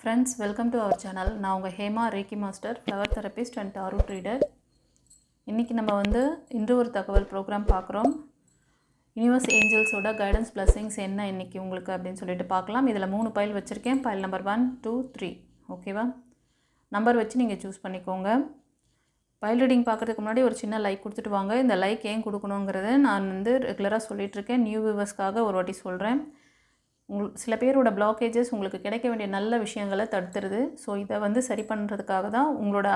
Friends, welcome to our channel. நான் உங்கள் Hema reiki master, flower therapist and tarot reader. இன்றைக்கி நம்ம இன்று ஒரு தகவல் ப்ரோக்ராம் பார்க்குறோம். யூனிவர்ஸ் ஏஞ்சல்ஸோட கைடன்ஸ் பிளஸிங்ஸ் என்ன இன்றைக்கி உங்களுக்கு அப்படின்னு சொல்லிட்டு பார்க்கலாம். இதில் 3 பைல் வச்சுருக்கேன். File number 1, 2, 3. ஓகேவா? நம்பர் வச்சு நீங்கள் சூஸ் பண்ணிக்கோங்க. பைல் ரீடிங் பார்க்குறதுக்கு முன்னாடி ஒரு சின்ன லைக் கொடுத்துட்டு வாங்க. இந்த லைக் ஏன் கொடுக்கணுங்கிறத நான் ரெகுலராக சொல்லிகிட்ருக்கேன். நியூ வியூவர்ஸ்க்காக ஒரு வாட்டி சொல்கிறேன். சில பேரோட பிளாக்கேஜஸ் உங்களுக்கு கிடைக்க வேண்டிய நல்ல விஷயங்களை தடுத்துருது. ஸோ இதை சரி பண்ணுறதுக்காக தான் உங்களோட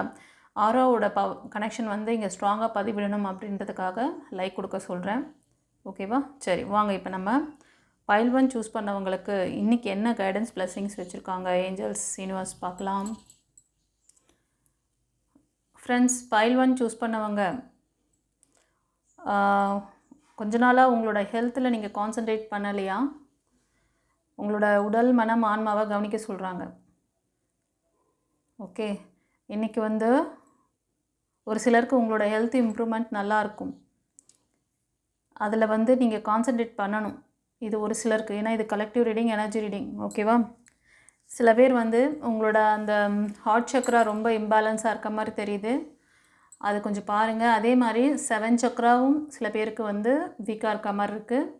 ஆராவோட கனெக்ஷன் இங்கே ஸ்ட்ராங்காக பதிவிடணும் அப்படின்றதுக்காக லைக் கொடுக்க சொல்கிறேன். ஓகேவா? சரி, வாங்க இப்போ நம்ம பைல் 1 சூஸ் பண்ணவங்களுக்கு இன்றைக்கி என்ன கைடன்ஸ் பிளஸிங்ஸ் வச்சுருக்காங்க ஏஞ்சல்ஸ் யூனிவர்ஸ் பார்க்கலாம். ஃப்ரெண்ட்ஸ், பைல் 1 சூஸ் பண்ணவங்க கொஞ்ச நாளாக உங்களோட ஹெல்த்தில் நீங்கள் கான்சன்ட்ரேட் பண்ணலையா? உங்களோட உடல் மனம் ஆன்மாவை கவனிக்க சொல்கிறாங்க. ஓகே, இன்றைக்கி ஒரு சிலருக்கு உங்களோட ஹெல்த் இம்ப்ரூவ்மெண்ட் நல்லாயிருக்கும். அதில் நீங்கள் கான்சன்ட்ரேட் பண்ணணும். இது ஒரு சிலருக்கு, ஏன்னா இது கலெக்டிவ் ரீடிங், எனர்ஜி ரீடிங். ஓகேவா? சில பேர் உங்களோட அந்த ஹார்ட் சக்ரா ரொம்ப இம்பேலன்ஸாக இருக்க மாதிரி தெரியுது. அது கொஞ்சம் பாருங்கள். அதே மாதிரி 7 சக்ராவும் சில பேருக்கு வீக்காக இருக்க மாதிரி இருக்குது.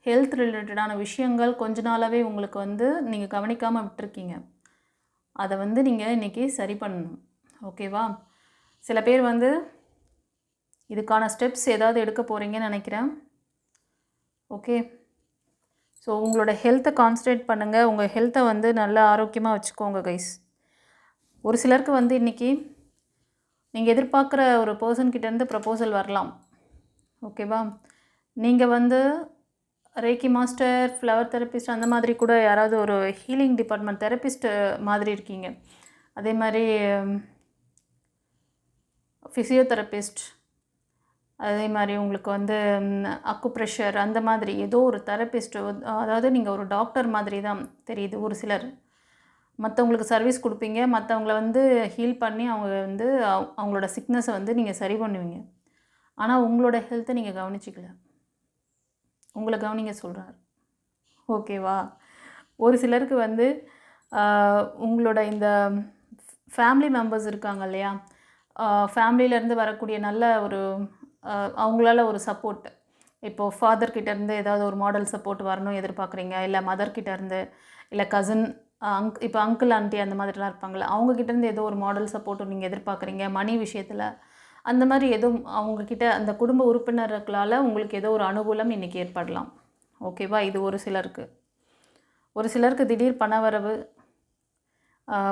ஹெல்த் ரிலேட்டடான விஷயங்கள் கொஞ்ச நாளாகவே உங்களுக்கு நீங்கள் கவனிக்காமல் விட்டுருக்கீங்க. அதை நீங்கள் இன்றைக்கி சரி பண்ணணும். ஓகேவா? சில பேர் இதுக்கான ஸ்டெப்ஸ் ஏதாவது எடுக்க போகிறீங்கன்னு நினைக்கிறேன். ஓகே, ஸோ உங்களோட ஹெல்த்தை கான்சன்ட்ரேட் பண்ணுங்கள். உங்கள் ஹெல்த்தை நல்லா ஆரோக்கியமாக வச்சுக்கோங்க கைஸ். ஒரு சிலருக்கு இன்றைக்கி நீங்கள் எதிர்பார்க்குற ஒரு பர்சன்கிட்டேருந்து ப்ரப்போசல் வரலாம். ஓகேவா? நீங்கள் ரேக்கி மாஸ்டர், ஃப்ளவர் தெரபிஸ்ட் அந்த மாதிரி கூட யாராவது ஒரு ஹீலிங் டிபார்ட்மெண்ட் தெரபிஸ்ட் மாதிரி இருக்கீங்க. அதே மாதிரி ஃபிசியோதெரபிஸ்ட், அதே மாதிரி உங்களுக்கு அக்குப்ரெஷர் அந்த மாதிரி ஏதோ ஒரு தெரபிஸ்ட், அதாவது நீங்கள் ஒரு டாக்டர் மாதிரி தான் தெரியுது. ஒரு சிலர் மற்றவங்களுக்கு சர்வீஸ் கொடுப்பீங்க, மற்றவங்கள ஹீல் பண்ணி அவங்க அவங்களோட சிக்னஸை நீங்கள் சரி பண்ணுவீங்க. ஆனால் உங்களோட ஹெல்த்தை நீங்கள் கவனிச்சிக்கல. உங்களை கவனிங்க சொல்கிறார். ஓகேவா? ஒரு சிலருக்கு உங்களோட இந்த ஃபேமிலி மெம்பர்ஸ் இருக்காங்க இல்லையா, ஃபேமிலியிலேருந்து வரக்கூடிய நல்ல ஒரு அவங்களால ஒரு சப்போர்ட், இப்போது ஃபாதர்கிட்டேருந்து ஏதாவது ஒரு மாடல் சப்போர்ட் வரணும் எதிர்பார்க்குறீங்க, இல்லை மதர்கிட்டேருந்து, இல்லை கசின், இப்போ அங்கிள் ஆண்டி அந்த மாதிரிலாம் இருப்பாங்களே, அவங்கக்கிட்டேருந்து ஏதோ ஒரு மாடல் சப்போர்ட் நீங்கள் எதிர்பார்க்குறீங்க. மணி விஷயத்தில் அந்த மாதிரி எதுவும் அவங்கக்கிட்ட அந்த குடும்ப உறுப்பினர்களால் உங்களுக்கு ஏதோ ஒரு அனுகூலம் இன்றைக்கி ஏற்படலாம். ஓகேவா? இது ஒரு சிலருக்கு. ஒரு சிலருக்கு திடீர் பணவரவு,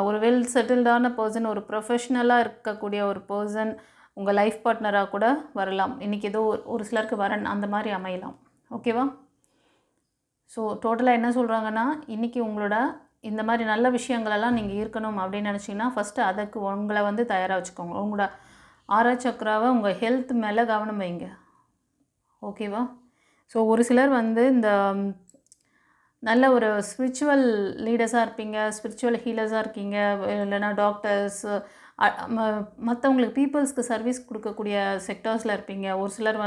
ஒரு வெல் செட்டில்டான பர்சன், ஒரு ப்ரொஃபஷ்னலாக இருக்கக்கூடிய ஒரு பர்சன் உங்கள் லைஃப் பார்ட்னராக கூட வரலாம். இன்றைக்கி ஏதோ ஒரு சிலருக்கு வரன் அந்த மாதிரி அமையலாம். ஓகேவா? ஸோ டோட்டலாக என்ன சொல்கிறாங்கன்னா, இன்றைக்கி உங்களோட இந்த மாதிரி நல்ல விஷயங்களெல்லாம் நீங்கள் இருக்கணும் அப்படின்னு நினச்சிங்கன்னா ஃபஸ்ட்டு அதுக்கு உங்களை தயாராக வச்சுக்கோங்க. உங்களோட 6 சக்கராவை உங்கள் ஹெல்த் மேலே கவனம் வைங்க. ஓகேவா? ஸோ ஒரு சிலர் இந்த நல்ல ஒரு ஸ்பிரிச்சுவல் லீடர்ஸாக இருப்பீங்க, ஸ்பிரிச்சுவல் ஹீலர்ஸாக இருக்கீங்க, இல்லைனா டாக்டர்ஸ், மற்றவங்களுக்கு பீப்புள்ஸ்க்கு சர்வீஸ் கொடுக்கக்கூடிய செக்டர்ஸில் இருப்பீங்க. ஒரு சிலர்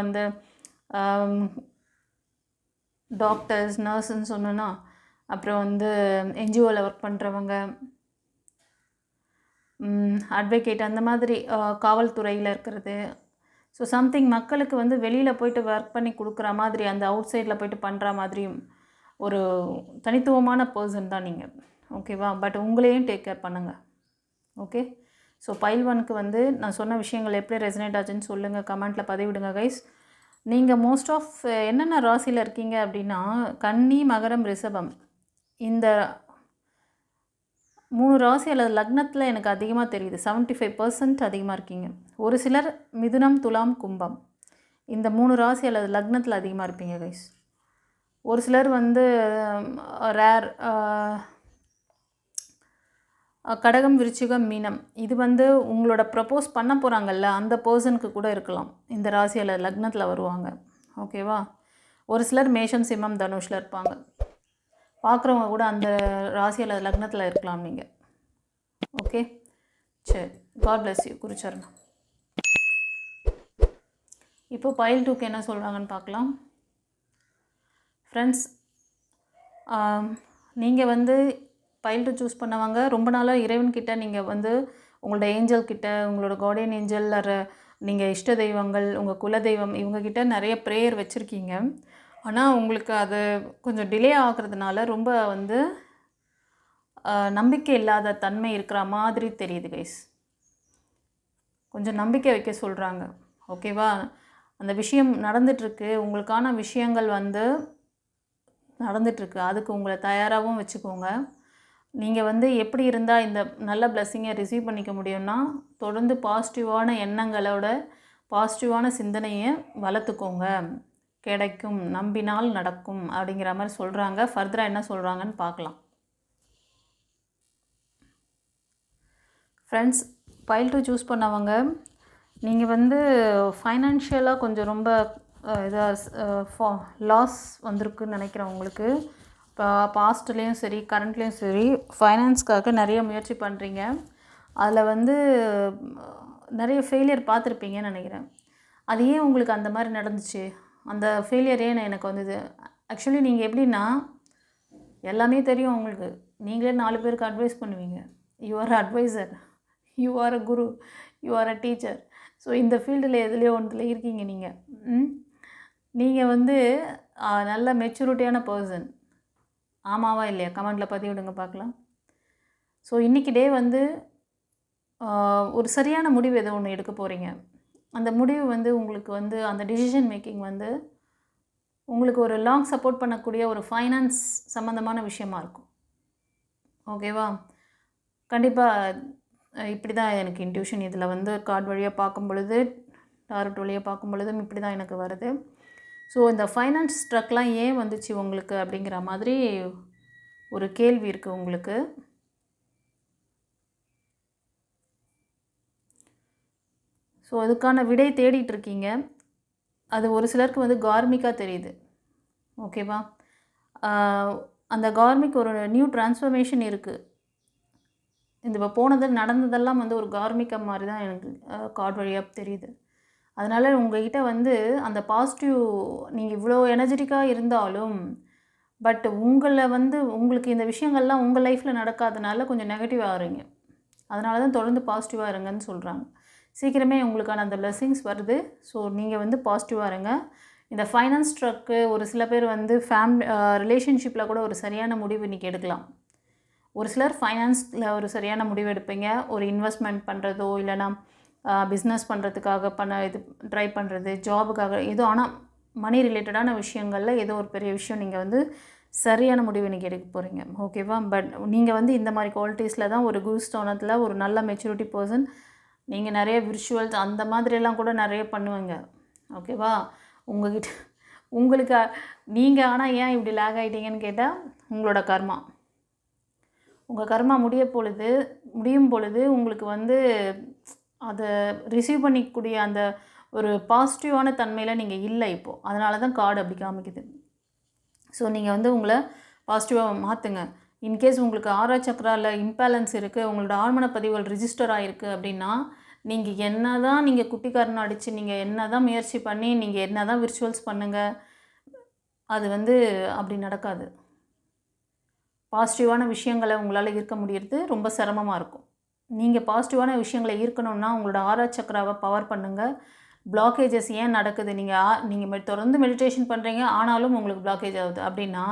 டாக்டர்ஸ், நர்ஸுன்னு சொன்னோன்னா, அப்புறம் என்ஜிஓவில் ஒர்க் பண்ணுறவங்க, அட்வொகேட், அந்த மாதிரி காவல்துறையில் இருக்கிறது. ஸோ சம்திங் மக்களுக்கு வெளியில் போய்ட்டு ஒர்க் பண்ணி கொடுக்குற மாதிரி, அந்த அவுட் சைடில் போய்ட்டு பண்ணுற மாதிரியும் ஒரு தனித்துவமான பர்சன் தான் நீங்கள். ஓகேவா? பட் உங்களையும் டேக் கேர் பண்ணுங்கள். ஓகே, ஸோ பைல் 1க்கு நான் சொன்ன விஷயங்கள் எப்படி ரெசனேட் ஆச்சுன்னு சொல்லுங்கள், கமெண்ட்டில் பதிவிடுங்க கைஸ். நீங்கள் மோஸ்ட் ஆஃப் என்னென்ன ராசியில் இருக்கீங்க அப்படின்னா, கன்னி, மகரம், ரிஷபம், இந்த 3 ராசி அல்லது லக்னத்தில் எனக்கு அதிகமாக தெரியுது. 75% அதிகமாக இருக்கீங்க. ஒரு சிலர் மிதுனம், துலாம், கும்பம், இந்த 3 ராசி அல்லது லக்னத்தில் அதிகமாக இருப்பீங்க கைஸ். ஒரு சிலர் ரேர் கடகம், விருச்சிகம், மீனம், இது உங்களோட ப்ரப்போஸ் பண்ண போகிறாங்கல்ல அந்த பர்சனுக்கு கூட இருக்கலாம். இந்த ராசி அல்லது லக்னத்தில் வருவாங்க. ஓகேவா? ஒரு சிலர் மேஷம், சிம்மம், தனுஷில் இருப்பாங்க. பார்க்குறவங்க கூட அந்த ராசி அல்லது லக்னத்தில் இருக்கலாம் நீங்கள். ஓகே, சரி, காட் பிளஸ் யூ. குறிச்சரணம். இப்போ பைல் 2க்கு என்ன சொல்கிறாங்கன்னு பார்க்கலாம். ஃப்ரெண்ட்ஸ், நீங்கள் பைல் 2 சூஸ் பண்ணவங்க ரொம்ப நாளாக இறைவன்கிட்ட நீங்கள் வந்து உங்களோட ஏஞ்சல் கிட்ட, உங்களோட கார்டியன் ஏஞ்சல் நீங்கள் இஷ்ட தெய்வங்கள், உங்கள் குலதெய்வம் இவங்கக்கிட்ட நிறைய ப்ரேயர் வச்சுருக்கீங்க. ஆனால் உங்களுக்கு அது கொஞ்சம் டிலே ஆகிறதுனால ரொம்ப வந்து நம்பிக்கை இல்லாத தன்மை இருக்கிற மாதிரி தெரியுது கைஸ். கொஞ்சம் நம்பிக்கை வைக்க சொல்கிறாங்க. ஓகேவா? அந்த விஷயம் நடந்துகிட்ருக்கு, உங்களுக்கான விஷயங்கள் வந்து நடந்துகிட்ருக்கு. அதுக்கு உங்களை தயாராகவும் வச்சுக்கோங்க. நீங்கள் வந்து எப்படி இருந்தால் இந்த நல்ல பிளெஸ்ஸிங்கை ரிசீவ் பண்ணிக்க முடியும்னா, தொடர்ந்து பாசிட்டிவான எண்ணங்களோட பாசிட்டிவான சிந்தனையை வளர்த்துக்கோங்க. கிடைக்கும், நம்பினால் நடக்கும் அப்படிங்கிற மாதிரி சொல்கிறாங்க. ஃபர்தராக என்ன சொல்கிறாங்கன்னு பார்க்கலாம். ஃப்ரெண்ட்ஸ், பைல் 2 சூஸ் பண்ணவங்க நீங்கள் வந்து ஃபைனான்ஷியலாக கொஞ்சம் ரொம்ப இதாக லாஸ் வந்திருக்குன்னு நினைக்கிறேன் உங்களுக்கு. இப்போ பாஸ்ட்லேயும் சரி கரண்ட்லேயும் சரி ஃபைனான்ஸ்க்காக நிறைய முயற்சி பண்ணுறீங்க. அதில் வந்து நிறைய ஃபெயிலியர் பார்த்துருப்பீங்கன்னு நினைக்கிறேன். அது ஏன் உங்களுக்கு அந்த மாதிரி நடந்துச்சு? அந்த ஃபெயிலியர் ஏன் எனக்கு வந்தது? ஆக்சுவலி நீங்கள் எப்படின்னா எல்லாமே தெரியும் உங்களுக்கு, நீங்களே 4 பேருக்கு அட்வைஸ் பண்ணுவீங்க. You are adviser, you are a guru, you are a teacher. So இந்த ஃபீல்டில் எதுலேயோ ஒன்றில் இருக்கீங்க நீங்கள். நீங்கள் வந்து நல்ல மெச்சூரிட்டியான பர்சன். ஆமாவா இல்லையா? கமெண்டில் பதிவிடுங்க பார்க்கலாம். ஸோ இன்றைக்கி டே வந்து ஒரு சரியான முடிவு ஏதோ ஒன்று எடுக்க போகிறீங்க. அந்த முடிவு வந்து உங்களுக்கு வந்து அந்த டிசிஷன் மேக்கிங் வந்து உங்களுக்கு ஒரு லாங் சப்போர்ட் பண்ணக்கூடிய ஒரு ஃபைனான்ஸ் சம்மந்தமான விஷயமா இருக்கும். ஓகேவா? கண்டிப்பாக இப்படி தான் எனக்கு இன்ட்யூஷன் இதில் வந்து கார்டு வழியாக பார்க்கும் பொழுது, டாரட் வழியாக பார்க்கும் பொழுதும் இப்படி தான் எனக்கு வருது. ஸோ இந்த ஃபைனான்ஸ் ஸ்ட்ரக்லாம் ஏன் வந்துச்சு உங்களுக்கு அப்படிங்கிற மாதிரி ஒரு கேள்வி இருக்குது உங்களுக்கு. ஸோ அதுக்கான விடை தேடிட்டுருக்கீங்க. அது ஒரு சிலருக்கு வந்து கார்மிக்காக தெரியுது. ஓகேவா? அந்த கார்மிக் ஒரு நியூ ட்ரான்ஸ்ஃபர்மேஷன் இருக்குது. இந்த இப்போ போனது நடந்ததெல்லாம் வந்து ஒரு கார்மிக்கா மாதிரி தான் எனக்கு கார்டு வழியாக தெரியுது. அதனால் உங்கள்கிட்ட வந்து அந்த பாசிட்டிவ், நீங்கள் இவ்வளோ எனர்ஜெட்டிக்காக இருந்தாலும் பட் உங்களை வந்து உங்களுக்கு இந்த விஷயங்கள்லாம் உங்கள் லைஃப்பில் நடக்காதனால கொஞ்சம் நெகட்டிவ் ஆகிறீங்க. அதனால தான் தொடர்ந்து பாசிட்டிவாக இருங்கன்னு சொல்கிறாங்க. சீக்கிரமே உங்களுக்கான அந்த பிளெஸ்ஸிங்ஸ் வருது. ஸோ நீங்கள் வந்து பாசிட்டிவாக இருங்க. இந்த ஃபைனான்ஸ் ஸ்ட்ரக்கு ஒரு சில பேர் வந்து ரிலேஷன்ஷிப்பில் கூட ஒரு சரியான முடிவு இன்றைக்கி எடுக்கலாம். ஒரு சிலர் ஃபைனான்ஸில் ஒரு சரியான முடிவு எடுப்பீங்க. ஒரு இன்வெஸ்ட்மெண்ட் பண்ணுறதோ இல்லைனா பிஸ்னஸ் பண்ணுறதுக்காக ட்ரை பண்ணுறது, ஜாபுக்காக ஏதோ, ஆனால் மணி ரிலேட்டடான விஷயங்களில் ஏதோ ஒரு பெரிய விஷயம் நீங்கள் வந்து சரியான முடிவு இன்றைக்கி எடுக்க போகிறீங்க. ஓகேவா? பட் நீங்கள் வந்து இந்த மாதிரி குவாலிட்டிஸில் தான் ஒரு குரு ஸ்தானத்தில் ஒரு நல்ல மெச்சூரிட்டி பர்சன். நீங்கள் நிறைய விர்ச்சுவல்ஸ் அந்த மாதிரியெல்லாம் கூட நிறைய பண்ணுவீங்க. ஓகேவா? உங்களுக்கு நீங்கள் ஆனால் ஏன் இப்படி லேக் ஆகிட்டீங்கன்னு கேட்டால் உங்களோட கர்மா. உங்கள் கர்மா முடியும் பொழுது உங்களுக்கு வந்து அதை ரிசீவ் பண்ணிக்கூடிய அந்த ஒரு பாசிட்டிவான தன்மையில் நீங்கள் இல்லை இப்போது. அதனால தான் கார்டு அப்படி காமிக்குது. ஸோ நீங்கள் வந்து உங்களை பாசிட்டிவாக மாற்றுங்க. இன்கேஸ் உங்களுக்கு 6ஆம் சக்கராவில் இம்பேலன்ஸ் இருக்குது, உங்களோட ஆழ்மன பதிவுகள் ரிஜிஸ்டர் ஆகிருக்கு அப்படின்னா, நீங்கள் என்ன தான் நீங்கள் குட்டிக்காரனை அடித்து நீங்கள் என்ன தான் முயற்சி பண்ணி நீங்கள் என்ன தான் விர்ச்சுவல்ஸ் பண்ணுங்கள், அது வந்து அப்படி நடக்காது. பாசிட்டிவான விஷயங்களை உங்களால் ஈர்க்க முடியறது ரொம்ப சிரமமாக இருக்கும். நீங்கள் பாசிட்டிவான விஷயங்களை ஈர்க்கணுன்னா உங்களோட 6ஆம் சக்கராவை பவர் பண்ணுங்கள். பிளாக்கேஜஸ் ஏன் நடக்குது? நீங்கள் தொடர்ந்து மெடிடேஷன் பண்ணுறீங்க, ஆனாலும் உங்களுக்கு பிளாக்கேஜ் ஆகுது அப்படின்னா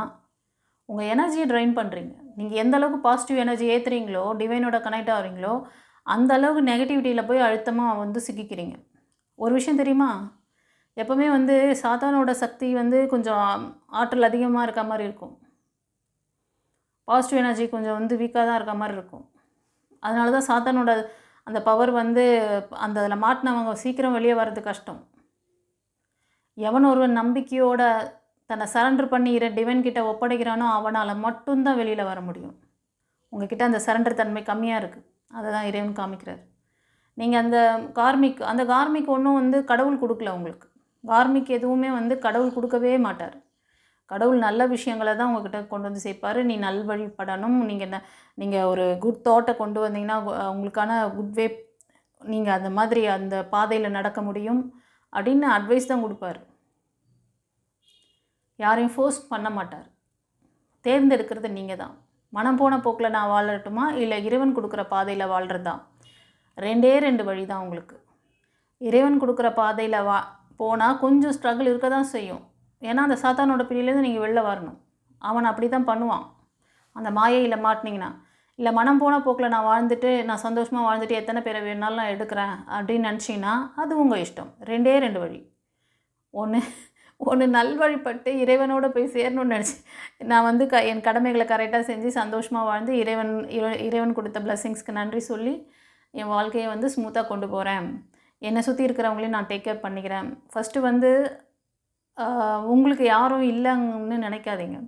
உங்கள் எனர்ஜியை ட்ரைன் பண்ணுறீங்க. நீங்கள் எந்த அளவுக்கு பாசிட்டிவ் எனர்ஜி ஏற்றுறீங்களோ, டிவைனோட கனெக்ட் ஆகிறீங்களோ, அந்த அளவுக்கு நெகட்டிவிட்டியில் போய் அழுத்தமாக வந்து சிக்கிக்கிறீங்க. ஒரு விஷயம் தெரியுமா? எப்போவுமே வந்து சாத்தானோட சக்தி வந்து கொஞ்சம் ஆற்றல் அதிகமாக இருக்க மாதிரி இருக்கும். பாசிட்டிவ் எனர்ஜி கொஞ்சம் வந்து வீக்காக தான் இருக்க மாதிரி இருக்கும். அதனால தான் சாத்தானோட அந்த பவர் வந்து அந்த அதில் மாட்டினவங்க சீக்கிரம் வெளியே வர்றது கஷ்டம். எவன் ஒருவன் நம்பிக்கையோட தன்னை சரண்டர் பண்ணி டிவைன் கிட்ட ஒப்படைக்கிறானோ அவனால் மட்டும்தான் வெளியில் வர முடியும். உங்ககிட்ட அந்த சரண்டர் தன்மை கம்மியாக இருக்குது. அதை தான் இறைவன் காமிக்கிறார். நீங்கள் அந்த கார்மிக் ஒன்றும் வந்து கடவுள் கொடுக்கல உங்களுக்கு. கார்மிக் எதுவுமே வந்து கடவுள் கொடுக்கவே மாட்டார். கடவுள் நல்ல விஷயங்களை தான் உங்கள்கிட்ட கொண்டு வந்து சேர்ப்பார். நீ நல்வழிப்படணும், நீங்கள் ஒரு குட் தாட்டை கொண்டு வந்தீங்கன்னா உங்களுக்கான குட் வே, நீங்கள் அந்த மாதிரி அந்த பாதையில் நடக்க முடியும் அப்படின்னு அட்வைஸ் தான் கொடுப்பார். யாரையும் ஃபோர்ஸ் பண்ண மாட்டார். தேர்ந்தெடுக்கிறது நீங்கள் தான். மனம் போன போக்கில் நான் வாழட்டுமா, இல்லை இறைவன் கொடுக்குற பாதையில் வாழ்கிறது தான். 2 வழி தான் உங்களுக்கு. இறைவன் கொடுக்குற பாதையில் போனால் கொஞ்சம் ஸ்ட்ரகிள் இருக்க தான் செய்யும். ஏன்னா அந்த சாத்தானோட பிடியிலேருந்து நீங்கள் வெளில வரணும். அவன் அப்படி தான் பண்ணுவான் அந்த மாயையில் மாட்டினீங்கன்னா. இல்லை மனம் போன போக்கில் நான் வாழ்ந்துட்டு நான் சந்தோஷமாக வாழ்ந்துட்டு எத்தனை பேரை வேணாலும் நான் எடுக்கிறேன் அப்படின்னு நினச்சிங்கன்னா அது உங்கள் இஷ்டம். 2 வழி. ஒன்று நல்வழிப்பட்டு இறைவனோடு போய் சேரணும்னு நினச்சி நான் வந்து என் கடமைகளை கரெக்டாக செஞ்சு சந்தோஷமாக வாழ்ந்து இறைவன் கொடுத்த பிளெஸ்ஸிங்ஸ்க்கு நன்றி சொல்லி என் வாழ்க்கையை வந்து ஸ்மூத்தாக கொண்டு போகிறேன், என்னை சுற்றி இருக்கிறவங்களையும் நான் டேக் கேர் பண்ணிக்கிறேன். ஃபஸ்ட்டு வந்து உங்களுக்கு யாரும் இல்லைன்னு நினைக்காதீங்க.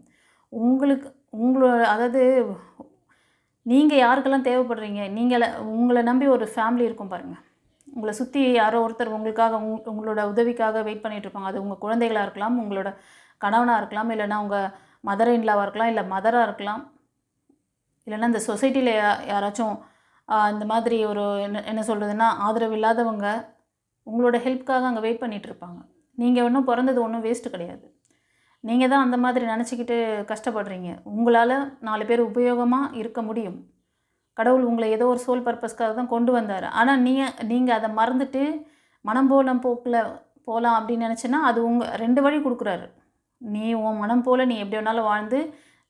அதாவது நீங்கள் யாருக்கெல்லாம் தேவைப்படுறீங்க, உங்களை நம்பி ஒரு ஃபேமிலி இருக்கும் பாருங்கள். உங்களை சுற்றி யாரோ ஒருத்தர் உங்களுக்காக உங்களோட உதவிக்காக வெயிட் பண்ணிகிட்ருப்பாங்க. அது உங்கள் குழந்தைகளாக இருக்கலாம், உங்களோட கணவனாக இருக்கலாம், இல்லைன்னா உங்கள் மதர் இன்லாவாக இருக்கலாம், இல்லை மதராக இருக்கலாம், இல்லைன்னா இந்த சொசைட்டியில் யாராச்சும் இந்த மாதிரி ஒரு என்ன சொல்கிறதுன்னா ஆதரவு இல்லாதவங்க உங்களோட ஹெல்ப்காக அங்கே வெயிட் பண்ணிகிட்ருப்பாங்க. நீங்கள் ஒன்றும் பிறந்தது ஒன்றும் வேஸ்ட்டு கிடையாது. நீங்கள் தான் அந்த மாதிரி நினச்சிக்கிட்டு கஷ்டப்படுறீங்க. உங்களால் 4 பேர் உபயோகமாக இருக்க முடியும். கடவுள் உங்களை ஏதோ ஒரு சோல் பர்பஸ்க்காக தான் கொண்டு வந்தார். ஆனால் நீங்கள் அதை மறந்துட்டு மனம் போல போக்கில் போகலாம் அப்படின்னு நினச்சின்னா அது 2 வழி கொடுக்குறாரு. நீ உன் மனம் போல் நீ எப்படி வேணாலும் வாழ்ந்து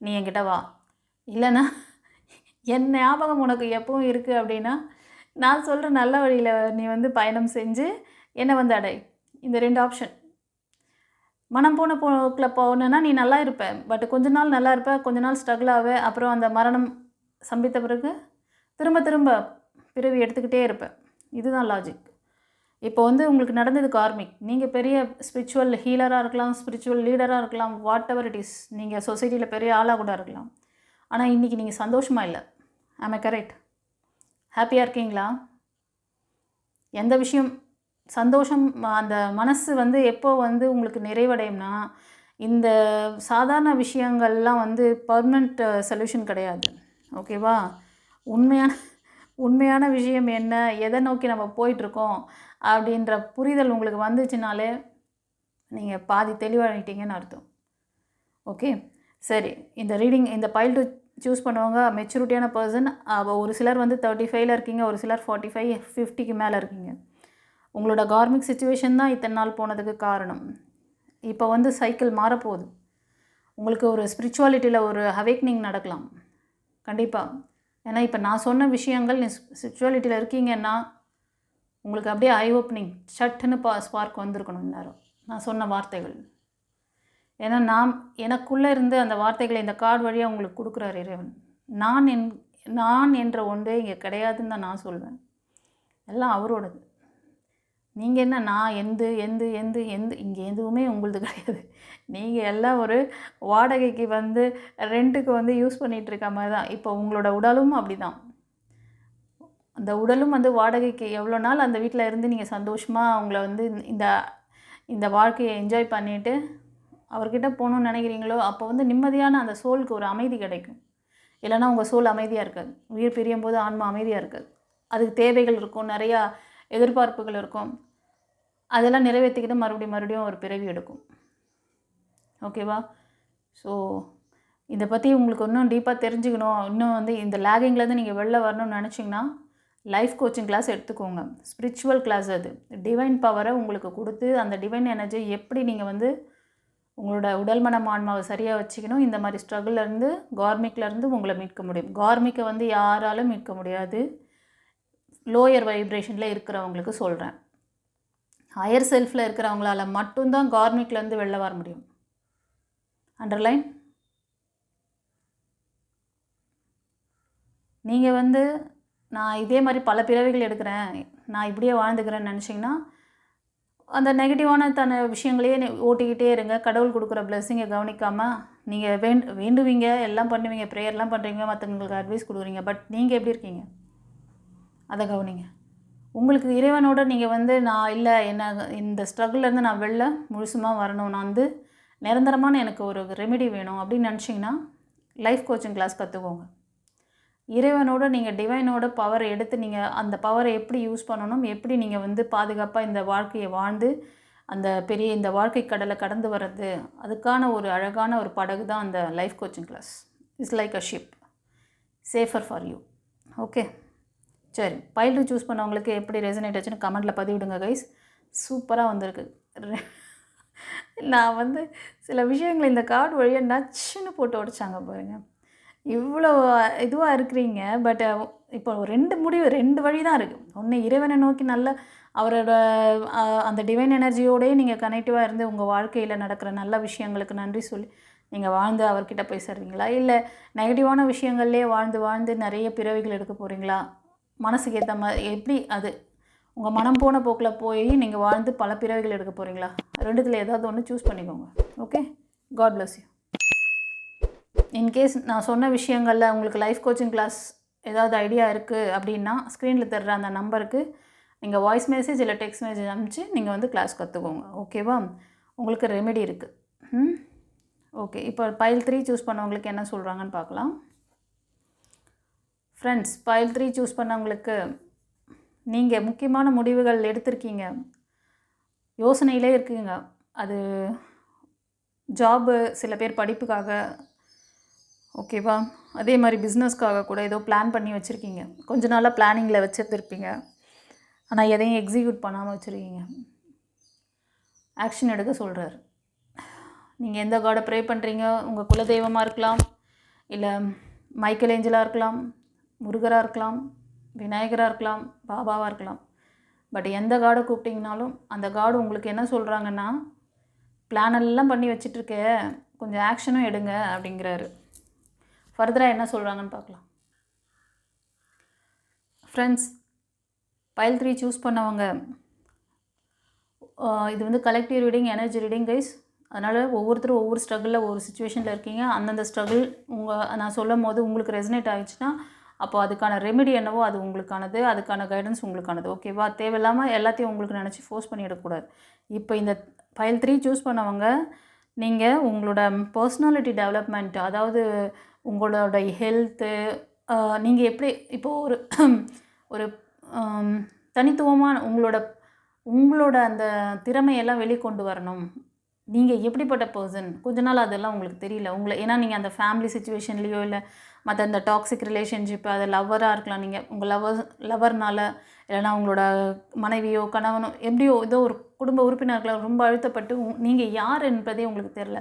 நீ என்கிட்ட வா, இல்லைன்னா என் ஞாபகம் உனக்கு எப்பவும் இருக்குது அப்படின்னா நான் சொல்கிற நல்ல வழியில் நீ வந்து பயணம் செஞ்சு என்னை வந்து அடை. இந்த 2 ஆப்ஷன். மனம் போன போக்கில் போனேன்னா நீ நல்லா இருப்ப, பட் கொஞ்ச நாள் நல்லா இருப்ப, கொஞ்ச நாள் ஸ்ட்ரகிள் ஆக, அப்புறம் அந்த மரணம் சம்பித்த பிறகு திரும்ப பிறவி எடுத்துக்கிட்டே இருப்பேன். இதுதான் லாஜிக். இப்போ வந்து உங்களுக்கு நடந்தது கார்மிக். நீங்கள் பெரிய ஸ்பிரிச்சுவல் ஹீலராக இருக்கலாம், ஸ்பிரிச்சுவல் லீடராக இருக்கலாம், வாட் எவர் இட் இஸ். நீங்கள் சொசைட்டியில் பெரிய ஆளாக கூட இருக்கலாம். ஆனால் இன்றைக்கி நீங்கள் சந்தோஷமாக இல்லை. ஆம் ஐ கரெக்ட்? ஹாப்பியாக இருக்கீங்களா? எந்த விஷயம் சந்தோஷம் அந்த மனசு வந்து எப்போ வந்து உங்களுக்கு நிறைவடையும்னா, இந்த சாதாரண விஷயங்கள்லாம் வந்து பர்மனெண்ட் சொல்யூஷன் கிடையாது. ஓகேவா? உண்மையான விஷயம் என்ன, எதை நோக்கி நம்ம போயிட்டுருக்கோம் அப்படின்ற புரிதல் உங்களுக்கு வந்துச்சுனாலே நீங்கள் பாதி தெளிவாகிட்டீங்கன்னு அர்த்தம். ஓகே, சரி. இந்த ரீடிங் இந்த பைல் 2 சூஸ் பண்ணுவாங்க மெச்சூரிட்டியான பர்சன். ஒரு சிலர் வந்து 35 இருக்கீங்க, ஒரு சிலர் 45 50க்கு மேலே இருக்கீங்க. உங்களோட கார்மிக் சிச்சுவேஷன் தான் இத்தனை நாள் போனதுக்கு காரணம். இப்போ வந்து சைக்கிள் மாறப்போகுது. உங்களுக்கு ஒரு ஸ்பிரிச்சுவாலிட்டியில் ஒரு அவேக்னிங் நடக்கலாம் கண்டிப்பாக. ஏன்னா இப்போ நான் சொன்ன விஷயங்கள் நீ ஸ்பிரிச்சுவாலிட்டியில் இருக்கீங்கன்னா உங்களுக்கு அப்படியே ஐ ஓப்பனிங் சட்டுன்னு ஸ்பார்க் வந்திருக்கணும் இந்நேரம் நான் சொன்ன வார்த்தைகள். ஏன்னா எனக்குள்ளே இருந்து அந்த வார்த்தைகளை இந்த கார்டு வழியாக உங்களுக்கு கொடுக்குறாரு இறைவன். நான் என்ற ஒன்றே இங்கே கிடையாதுன்னு தான் நான் சொல்வேன். எல்லாம் அவரோடது. நீங்கள் என்ன நான் இங்கே எதுவுமே உங்களது கிடையாது. நீங்கள் எல்லாம் ஒரு வாடகைக்கு வந்து ரெண்ட்டுக்கு வந்து யூஸ் பண்ணிகிட்ருக்க மாதிரி தான். இப்போ உங்களோட உடலும் அப்படி தான். அந்த உடலும் வந்து வாடகைக்கு எவ்வளோ நாள் அந்த வீட்டில் இருந்து நீங்கள் சந்தோஷமாக அவங்கள வந்து இந்த வாழ்க்கையை என்ஜாய் பண்ணிவிட்டு அவர்கிட்ட போகணுன்னு நினைக்கிறீங்களோ அப்போ வந்து நிம்மதியான அந்த சோலுக்கு ஒரு அமைதி கிடைக்கும். இல்லைனா உங்கள் சோல் அமைதியாக இருக்காது. உயிர் பிரியும் போது ஆன்மா அமைதியாக இருக்காது. அதுக்கு தேவைகள் இருக்கும், நிறையா எதிர்பார்ப்புகள் இருக்கும். அதெல்லாம் நிறைவேற்றிக்கிட்டு மறுபடியும் ஒரு பிறவி எடுக்கும். ஓகேவா? ஸோ இதை பற்றி உங்களுக்கு இன்னும் டீப்பாக தெரிஞ்சுக்கணும், இன்னும் வந்து இந்த லேகிங்லேருந்து நீங்கள் வெளில வரணும்னு நினச்சிங்கன்னா லைஃப் கோச்சிங் கிளாஸ் எடுத்துக்கோங்க. ஸ்பிரிச்சுவல் கிளாஸ் அது. டிவைன் பவரை உங்களுக்கு கொடுத்து அந்த டிவைன் எனர்ஜி எப்படி நீங்கள் வந்து உங்களோட உடல் மனம் ஆன்மாவை சரியாக வச்சுக்கணும். இந்த மாதிரி ஸ்ட்ரகிள்லேருந்து கார்மிக்லேருந்து உங்களை மீட்க முடியும். கார்மிக்கை வந்து யாராலும் மீட்க முடியாது. லோயர் வைப்ரேஷனில் இருக்கிறவங்களுக்கு சொல்கிறேன். ஹையர் செல்ஃபில் இருக்கிறவங்களால மட்டும்தான் கார்மிக்லேருந்து வெளில வர முடியும். அண்டர்லைன். நீங்கள் வந்து நான் இதே மாதிரி பல பிறவிகள் எடுக்கிறேன், நான் இப்படியே வாழ்ந்துக்கிறேன்னு நினச்சிங்கன்னா அந்த நெகட்டிவான விஷயங்களையே ஓட்டிக்கிட்டே இருங்க. கடவுள் கொடுக்குற பிளெஸ்ஸிங்கை கவனிக்காமல் நீங்கள் வேண்டுவீங்க, எல்லாம் பண்ணுவீங்க, ப்ரேயர்லாம் பண்ணுறீங்க, மற்றவங்களுக்கு அட்வைஸ் கொடுக்குறீங்க. பட் நீங்கள் எப்படி இருக்கீங்க அதை கவனிங்க. உங்களுக்கு இறைவனோட நீங்கள் வந்து நான் இல்லை என்ன இந்த ஸ்ட்ரகிள்லேருந்து நான் வெளில முழுசுமாக வரணும், நான் வந்து நிரந்தரமான எனக்கு ஒரு ரெமெடி வேணும் அப்படின்னு நினச்சிங்கன்னா லைஃப் கோச்சிங் கிளாஸ் கற்றுக்கோங்க. இறைவனோட நீங்கள் டிவைனோட பவரை எடுத்து நீங்கள் அந்த பவரை எப்படி யூஸ் பண்ணணும், எப்படி நீங்கள் வந்து பாதுகாப்பாக இந்த வாழ்க்கையை வாழ்ந்து அந்த இந்த வாழ்க்கை கடலை கடந்து வர்றது, அதுக்கான ஒரு அழகான ஒரு படகு தான் அந்த life coaching class. Its like a ship. Safer for you. Okay, சரி. பைல் 2 சூஸ் பண்ணவங்களுக்கு எப்படி ரெசனேட் ஆச்சுன்னு கமெண்ட்டில் பதிவிடுங்க கைஸ். சூப்பராக வந்திருக்கு. நான் வந்து சில விஷயங்கள் இந்த கார்டு வழியாக நச்சுன்னு போட்டு உடைச்சாங்க பாருங்கள். இவ்வளோ இதுவாக இருக்கிறீங்க. பட் இப்போ 2 வழி தான் இருக்குது. ஒன்று இறைவனை நோக்கி நல்ல அவரோட அந்த டிவைன் எனர்ஜியோடய நீங்கள் கனெக்டிவாக இருந்து உங்கள் வாழ்க்கையில் நடக்கிற நல்ல விஷயங்களுக்கு நன்றி சொல்லி நீங்கள் வாழ்ந்து அவர்கிட்ட போய் சேர்வீங்களா, இல்லை நெகட்டிவான விஷயங்கள்லேயே வாழ்ந்து நிறைய பிறவிகள் எடுக்க போகிறீங்களா? மனசுக்கு ஏற்ற மாதிரி எப்படி அது உங்கள் மனம் போன போக்கில் போய் நீங்கள் வாழ்ந்து பல பிறவிகள் எடுக்க போகிறீங்களா? 2த்தில் ஏதாவது ஒன்று சூஸ் பண்ணிக்கோங்க. Okay, god bless you. In case நான் சொன்ன விஷயங்களில் உங்களுக்கு லைஃப் கோச்சிங் கிளாஸ் ஏதாவது ஐடியா இருக்குது அப்படின்னா ஸ்க்ரீனில் தர்ற அந்த நம்பருக்கு நீங்கள் வாய்ஸ் மெசேஜ் இல்லை டெக்ஸ்ட் மெசேஜ் அனுப்பிச்சு நீங்கள் வந்து கிளாஸ் கற்றுக்கோங்க. ஓகேவா? உங்களுக்கு ரெமெடி இருக்குது. ஓகே, இப்போ பைல் 3 சூஸ் பண்ணவங்களுக்கு என்ன சொல்கிறாங்கன்னு பார்க்கலாம். ஃப்ரெண்ட்ஸ், பைல் 3 சூஸ் பண்ணவங்களுக்கு நீங்கள் முக்கியமான முடிவுகள் எடுத்திருக்கீங்க, யோசனையிலே இருக்கீங்க. அது ஜாபு, சில பேர் படிப்புக்காக, ஓகேவா, அதே மாதிரி பிஸ்னஸ்க்காக கூட ஏதோ பிளான் பண்ணி வச்சுருக்கீங்க. கொஞ்ச நாளாக பிளானிங்கில் வச்சுருந்துருப்பீங்க, ஆனால் எதையும் எக்ஸிக்யூட் பண்ணாமல் வச்சுருக்கீங்க. ஆக்ஷன் எடுக்க சொல்கிறார். நீங்கள் எந்த காடை ப்ரே பண்ணுறீங்க, உங்கள் குலதெய்வமாக இருக்கலாம், இல்லை மைக்கேல் ஏஞ்சலாக இருக்கலாம், முருகராக இருக்கலாம், விநாயகராக இருக்கலாம், பாபாவாக இருக்கலாம். பட் எந்த காடை கூப்பிட்டிங்கனாலும் அந்த காடு உங்களுக்கு என்ன சொல்கிறாங்கன்னா, பிளானெல்லாம் பண்ணி வச்சிட்ருக்க, கொஞ்சம் ஆக்ஷனும் எடுங்க அப்படிங்கிறாரு. ஃபர்தராக என்ன சொல்கிறாங்கன்னு பார்க்கலாம். ஃப்ரெண்ட்ஸ், பைல் 3 சூஸ் பண்ணவங்க, இது வந்து collective reading, energy reading guys. அதனால் ஒவ்வொருத்தரும் ஒவ்வொரு ஸ்ட்ரகிளில் ஒவ்வொரு சுச்சுவேஷனில் இருக்கீங்க. அந்தந்த ஸ்ட்ரகிள் நான் சொல்லும் போது உங்களுக்கு ரெசனேட் ஆகிடுச்சுன்னா அப்போ அதுக்கான ரெமெடி என்னவோ அது உங்களுக்கானது, அதுக்கான கைடன்ஸ் உங்களுக்கானது. ஓகேவா? தேவையில்லாமல் எல்லாத்தையும் உங்களுக்கு நினச்சி ஃபோர்ஸ் பண்ணிடக்கூடாது. இப்போ இந்த பைல் 3 சூஸ் பண்ணவங்க, நீங்கள் உங்களோட பர்சனாலிட்டி டெவலப்மெண்ட், அதாவது உங்களோட ஹெல்த்து, நீங்கள் எப்படி இப்போது ஒரு ஒரு தனித்துவமான உங்களோட அந்த திறமையெல்லாம் வெளிக்கொண்டு வரணும். நீங்கள் எப்படிப்பட்ட பர்சன், கொஞ்ச நாள் அதெல்லாம் உங்களுக்கு தெரியல. ஏன்னா நீங்கள் அந்த ஃபேமிலி சுச்சுவேஷன்லேயோ இல்லை மற்ற அந்த டாக்ஸிக் ரிலேஷன்ஷிப், அது லவ்வராக இருக்கலாம், நீங்கள் உங்கள் லவர்னால், இல்லைனா உங்களோட மனைவியோ கணவனோ எப்படியோ ஏதோ ஒரு குடும்ப உறுப்பினர்களால் ரொம்ப அழுத்தப்பட்டு நீங்கள் யார் என்பதே உங்களுக்கு தெரில.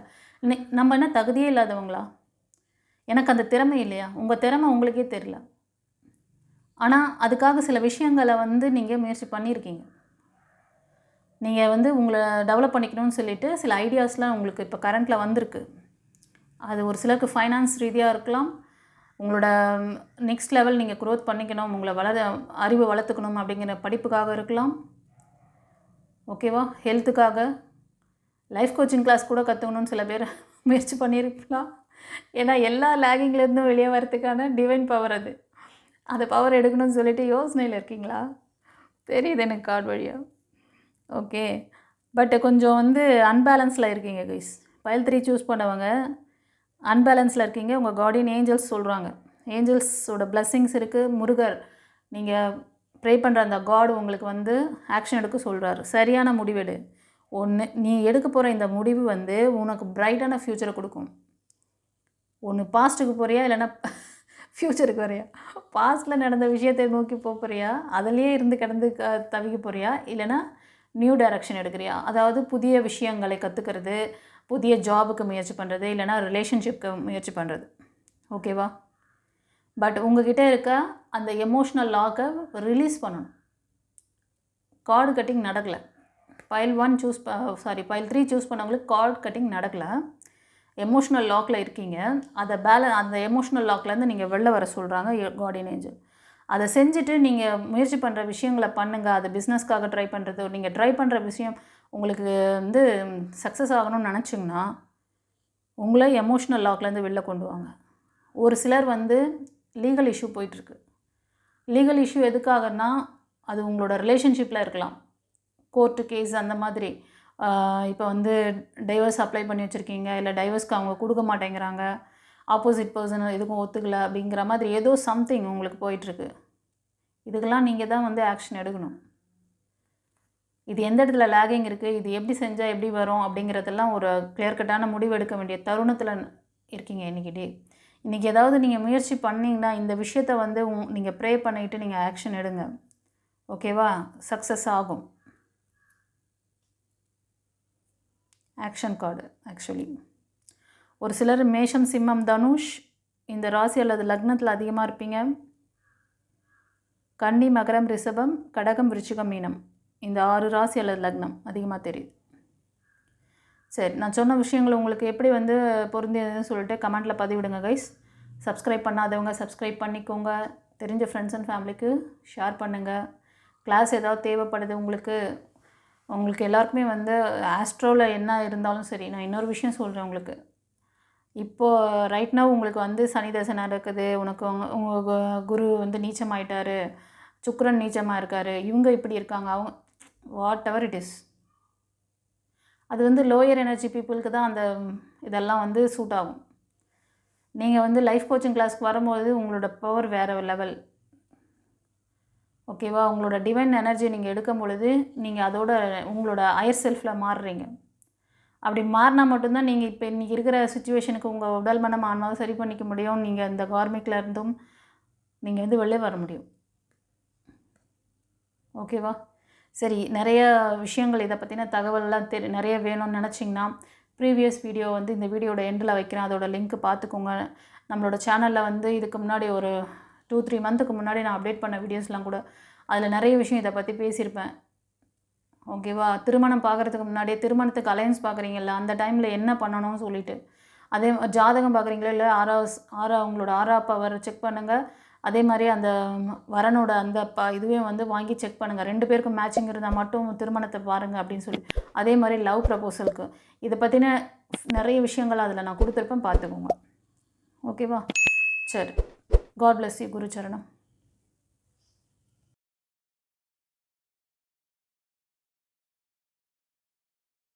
நம்ம என்ன தகுதியே இல்லாதவங்களா? எனக்கு அந்த திறமை இல்லையா? உங்கள் திறமை உங்களுக்கே தெரில. ஆனால் அதுக்காக சில விஷயங்களை வந்து நீங்கள் முயற்சி பண்ணியிருக்கீங்க. நீங்கள் வந்து உங்களை டெவலப் பண்ணிக்கணும்னு சொல்லிவிட்டு சில ஐடியாஸ்லாம் உங்களுக்கு இப்போ கரண்ட்டில் வந்திருக்கு. அது ஒரு சிலருக்கு ஃபைனான்ஸ் ரீதியாக இருக்கலாம், உங்களோட நெக்ஸ்ட் லெவல் நீங்கள் க்ரோத் பண்ணிக்கணும், உங்களை அறிவு வளர்த்துக்கணும் அப்படிங்கிற படிப்புக்காக இருக்கலாம். ஓகேவா? ஹெல்த்துக்காக, லைஃப் கோச்சிங் கிளாஸ் கூட கற்றுக்கணும்னு சில பேர் முயற்சி பண்ணியிருக்கலாம். ஏன்னா எல்லா லேகிங்லேருந்தும் வெளியே வரத்துக்கான டிவைன் பவர் அது. அந்த பவர் எடுக்கணும்னு சொல்லிட்டு யோசனையில் இருக்கீங்களா? தெரியுது எனக்கு கார்டு வழியாக. ஓகே, பட் கொஞ்சம் வந்து அன்பேலன்ஸில் இருக்கீங்க கைஸ். பைல் 3 சூஸ் பண்ணவங்க அன்பேலன்ஸில் இருக்கீங்க. உங்கள் கார்டியன் ஏஞ்சல்ஸ் சொல்கிறாங்க, ஏஞ்சல்ஸோட பிளெஸ்ஸிங்ஸ் இருக்குது. முருகர், நீங்கள் ப்ரே பண்ணுற அந்த காடு உங்களுக்கு வந்து ஆக்ஷன் எடுக்க சொல்கிறாரு. சரியான முடிவெடு. ஒன்று, நீ எடுக்க போகிற இந்த முடிவு வந்து உனக்கு பிரைட்டான ஃப்யூச்சரை கொடுக்கும். ஒன்று பாஸ்ட்டுக்கு போகிறியா, இல்லைன்னா ஃப்யூச்சருக்கு வரையா? பாஸ்ட்டில் நடந்த விஷயத்தை நோக்கி போகிறியா, அதிலே இருந்து கிடந்து தவிக்க போகிறியா, இல்லைனா நியூ டைரக்ஷன் எடுக்கிறியா? அதாவது புதிய விஷயங்களை கற்றுக்கிறது, புதிய ஜாபுக்கு முயற்சி பண்ணுறது, இல்லைனா ரிலேஷன்ஷிப்க்கு முயற்சி பண்ணுறது. ஓகேவா? பட் உங்ககிட்ட இருக்க அந்த எமோஷ்னல் லாக்கை ரிலீஸ் பண்ணணும். கார்டு கட்டிங் நடக்கலை. பைல் 3 சூஸ் பண்ணவங்களுக்கு கார்டு கட்டிங் நடக்கலை. எமோஷ்னல் லாக்கில் இருக்கீங்க. அந்த எமோஷ்னல் லாக்லேருந்து நீங்கள் வெளில வர சொல்கிறாங்க கார்டியன் ஏஞ்சல். அதை செஞ்சுட்டு நீங்கள் முயற்சி பண்ணுற விஷயங்களை பண்ணுங்கள். அது பிஸ்னஸ்க்காக ட்ரை பண்ணுறது, நீங்கள் ட்ரை பண்ணுற விஷயம் உங்களுக்கு வந்து சக்ஸஸ் ஆகணும்னு நினச்சிங்கன்னா உங்களை எமோஷ்னல் லாக்லேருந்து வெளில கொண்டு வாங்க. ஒரு சிலர் வந்து லீகல் இஷ்யூ போயிட்டுருக்கு. லீகல் இஷ்யூ எதுக்காகனா அது உங்களோட ரிலேஷன்ஷிப்பில் இருக்கலாம், கோர்ட்டு கேஸ் அந்த மாதிரி. இப்போ வந்து டைவர்ஸ் அப்ளை பண்ணி வச்சுருக்கீங்க, இல்லை டைவர்ஸ்க்கு அவங்க கொடுக்க மாட்டேங்கிறாங்க, ஆப்போசிட் பர்சன் எதுக்கும் ஒத்துக்கலை அப்படிங்கிற மாதிரி ஏதோ சம்திங் உங்களுக்கு போயிட்டுருக்கு. இதுக்கெல்லாம் நீங்கள் தான் வந்து ஆக்ஷன் எடுக்கணும். இது எந்த இடத்துல லேகிங் இருக்குது, இது எப்படி செஞ்சால் எப்படி வரும் அப்படிங்கிறதெல்லாம் ஒரு கிளியர் கட்டான முடிவு எடுக்க வேண்டிய தருணத்தில் இருக்கீங்க இன்றைக்கி டே. இன்றைக்கி ஏதாவது நீங்கள் முயற்சி பண்ணிங்கன்னா இந்த விஷயத்தை வந்து நீங்கள் ப்ரே பண்ணிவிட்டு நீங்கள் ஆக்ஷன் எடுங்க. ஓகேவா? சக்ஸஸ் ஆகும். ஆக்ஷன் கார்டு ஆக்சுவலி ஒரு சிலர் மேஷம், சிம்மம், தனுஷ் இந்த ராசி அல்லது லக்னத்தில் அதிகமாக இருப்பீங்க. கன்னி, மகரம், ரிஷபம், கடகம், விருச்சிகம், மீனம் இந்த 6 ராசி அல்லது லக்னம் அதிகமாக தெரியுது. சரி, நான் சொன்ன விஷயங்கள் உங்களுக்கு எப்படி வந்து பொருந்தியதுன்னு சொல்லிட்டு கமெண்ட்டில் பதிவிடுங்க கைஸ். சப்ஸ்கிரைப் பண்ணாதவங்க சப்ஸ்கிரைப் பண்ணிக்கோங்க. தெரிஞ்ச ஃப்ரெண்ட்ஸ் அண்ட் ஃபேமிலிக்கு ஷேர் பண்ணுங்கள். கிளாஸ் ஏதாவது தேவைப்படுது உங்களுக்கு எல்லாருக்குமே வந்து ஆஸ்ட்ரோவில் என்ன இருந்தாலும் சரி. நான் இன்னொரு விஷயம் சொல்கிறேன் உங்களுக்கு. இப்போது ரைட் நவ் உங்களுக்கு வந்து சனி தசை நடக்குது, உனக்கு உங்கள் குரு வந்து நீச்சமாயிட்டார், சுக்கிரன் நீச்சமாக இருக்கார், இவங்க இப்படி இருக்காங்க, அவங்க வாட் எவர் இட் இஸ், அது வந்து லோயர் எனர்ஜி பீப்புளுக்கு தான் அந்த இதெல்லாம் வந்து சூட் ஆகும். நீங்கள் வந்து லைஃப் கோச்சிங் கிளாஸ்க்கு வரும்போது உங்களோட பவர் வேறு லெவல். ஓகேவா? உங்களோட டிவைன் எனர்ஜி நீங்கள் எடுக்கும் பொழுது நீங்கள் அதோட உங்களோட ஹையர் செல்ஃபில் மாறுறீங்க. அப்படி மாறினா மட்டும்தான் நீங்கள் இப்போ இன்றைக்கி இருக்கிற சுச்சுவேஷனுக்கு உங்கள் உடல் மனம் ஆனாலும் சரி பண்ணிக்க முடியும். நீங்கள் இந்த கார்மிக்கில் இருந்தும் நீங்கள் வந்து வெளியே வர முடியும். ஓகேவா? சரி, நிறைய விஷயங்கள் இதை பற்றின தகவல்லாம் நிறைய வேணும்னு நினச்சிங்கன்னா ப்ரீவியஸ் வீடியோ வந்து இந்த வீடியோட எண்டில் வைக்கிறேன். அதோட லிங்க் பார்த்துக்கோங்க. நம்மளோட சேனலில் வந்து இதுக்கு முன்னாடி ஒரு 2-3 மந்த்துக்கு முன்னாடி நான் அப்டேட் பண்ண வீடியோஸ்லாம் கூட அதில் நிறைய விஷயம் இதை பற்றி பேசியிருப்பேன். ஓகேவா? திருமணம் பார்க்குறதுக்கு முன்னாடியே திருமணத்துக்கு அலையன்ஸ் பார்க்குறீங்கல்ல, அந்த டைமில் என்ன பண்ணணும்னு சொல்லிவிட்டு, அதே ஜாதகம் பார்க்குறீங்களா இல்லை உங்களோட 6ஆம் பவர் செக் பண்ணுங்கள். அதே மாதிரி அந்த வரனோட அந்த இதுவே வந்து வாங்கி செக் பண்ணுங்கள். 2 பேருக்கும் மேட்சிங் இருந்தால் மட்டும் திருமணத்தை பாருங்கள் அப்படின்னு சொல்லி. அதே மாதிரி லவ் ப்ரப்போசலுக்கு இதை பற்றின நிறைய விஷயங்கள் அதில் நான் கொடுத்துருப்பேன், பார்த்துக்கோங்க. ஓகேவா? சரி, காட் பிளஸ் யூ. குரு சரணம்.